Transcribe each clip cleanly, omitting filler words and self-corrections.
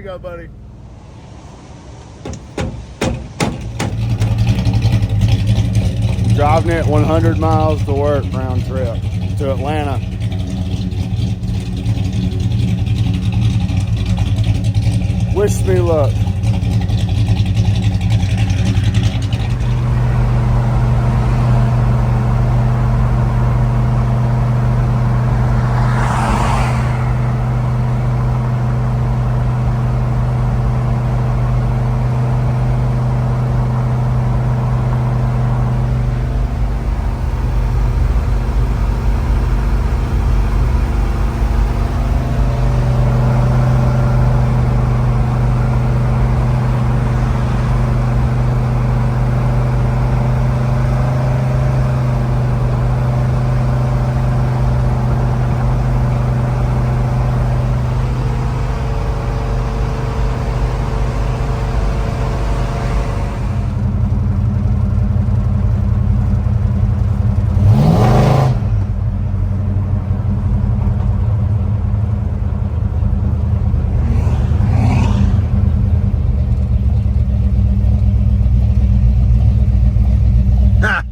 go, buddy. Driving it 100 miles to work round trip to Atlanta. Wish me luck.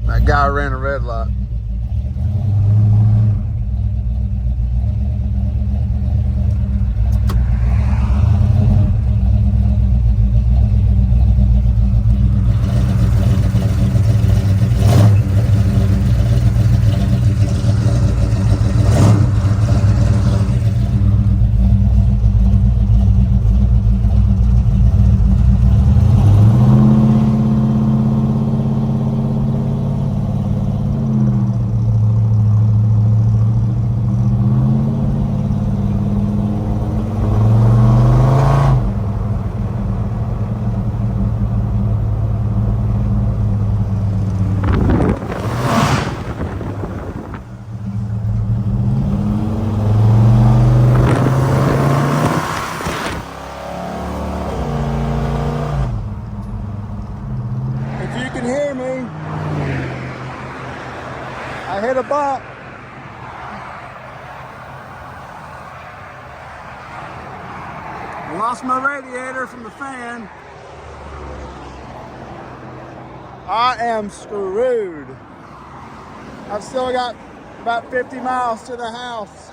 That guy ran a red light. Hear me. I hit a bump. Lost my radiator from the fan. I am screwed. I've still got about 50 miles to the house.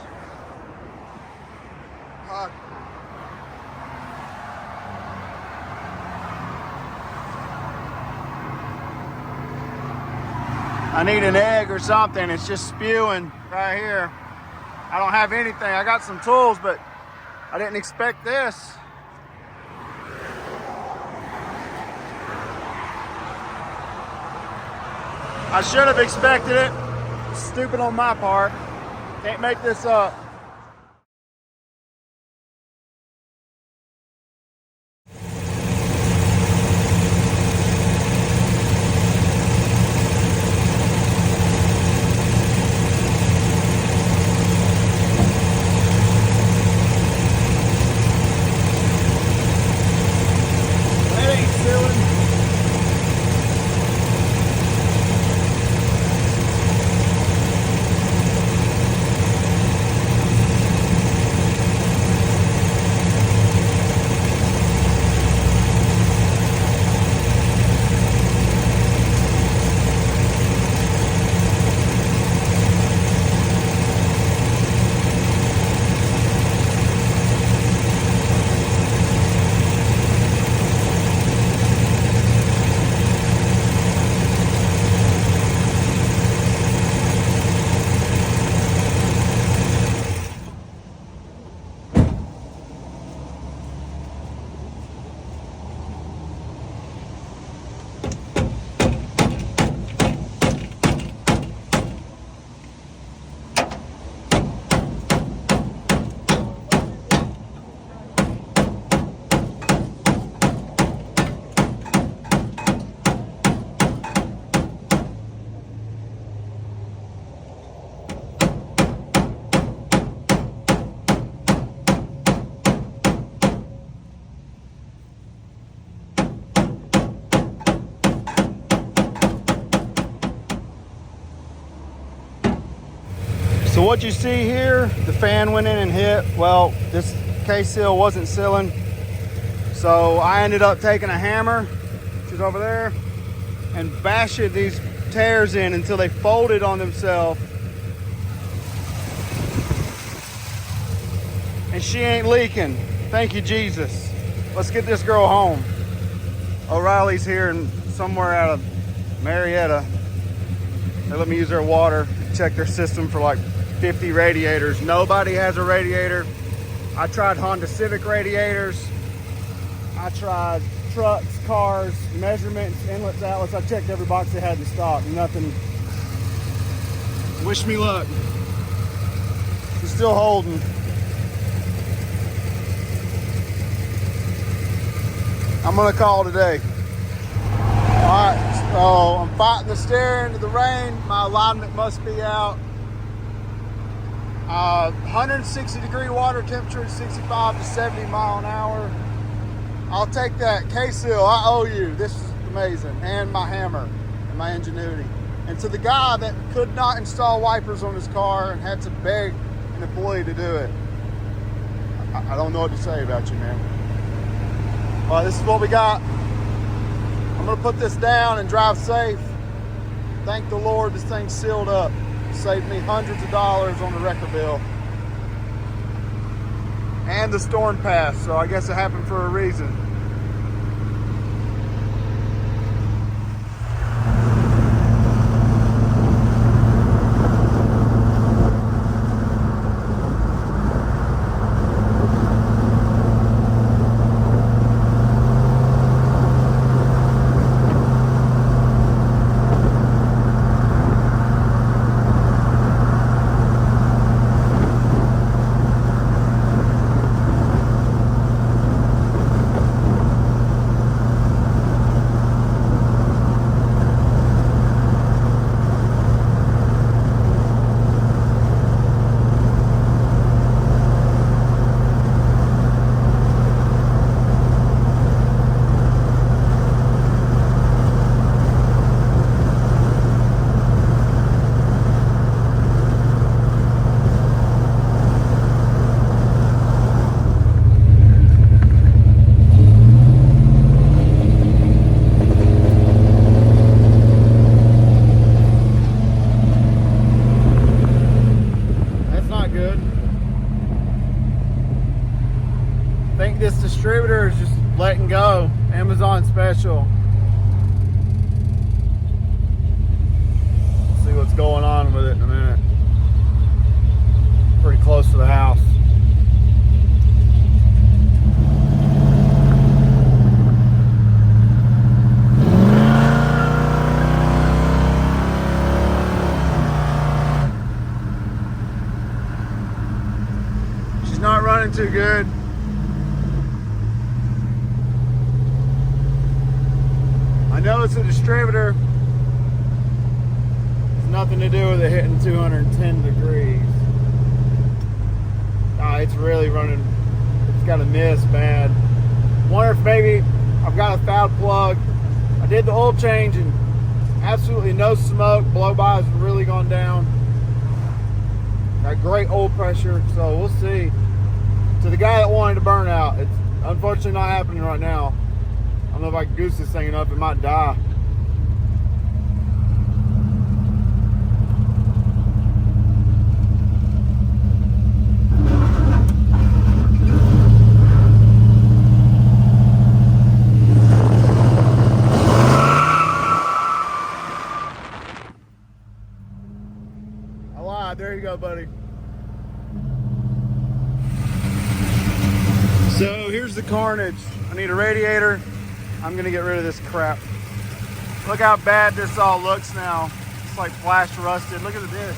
I need an egg or something. It's just spewing right here. I don't have anything. I got some tools, but I didn't expect this. I should have expected it. Stupid on my part. Can't make this up. So what you see here, the fan went in and hit. Well, this case seal wasn't sealing. So I ended up taking a hammer, she's over there, and bashing these tears in until they folded on themselves. And she ain't leaking. Thank you, Jesus. Let's get this girl home. O'Reilly's here and somewhere out of Marietta. They let me use their water, check their system for like 50 radiators. Nobody has a radiator. I tried Honda Civic radiators. I tried trucks, cars, measurements, inlets, outlets. I checked every box they had in stock. Nothing. Wish me luck. She's still holding. I'm gonna call today. All right, so I'm fighting the steering to the rain. My alignment must be out. 160 degree water temperature, 65 to 70 mile an hour. I'll take that. K-Seal, I owe you. This is amazing. And my hammer and my ingenuity. And to the guy that could not install wipers on his car and had to beg an employee to do it, I don't know what to say about you, man. All right, this is what we got. I'm gonna put this down and drive safe. Thank the Lord this thing's sealed up. Saved me hundreds of dollars on the wrecker bill. And the storm passed, so I guess it happened for a reason. This distributor is just letting go. Amazon special. See what's going on with it in a minute. Pretty close to the house. She's not running too good. I know it's a distributor. It's nothing to do with it hitting 210 degrees. It's really running. It's got a miss bad. Wonder if maybe I've got a foul plug. I did the oil change and absolutely no smoke. Blow by has really gone down. Got great oil pressure, so we'll see. To the guy that wanted to burn out, it's unfortunately not happening right now. I don't know if I can goose this thing enough, it might die. I lied, there you go, buddy. So here's the carnage. I need a radiator. I'm gonna get rid of this crap. Look how bad this all looks now. It's like flash rusted. Look at this.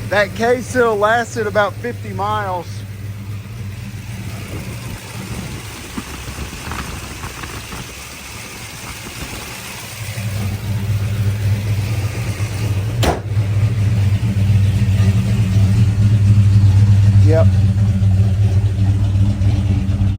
That K-Seal lasted about 50 miles.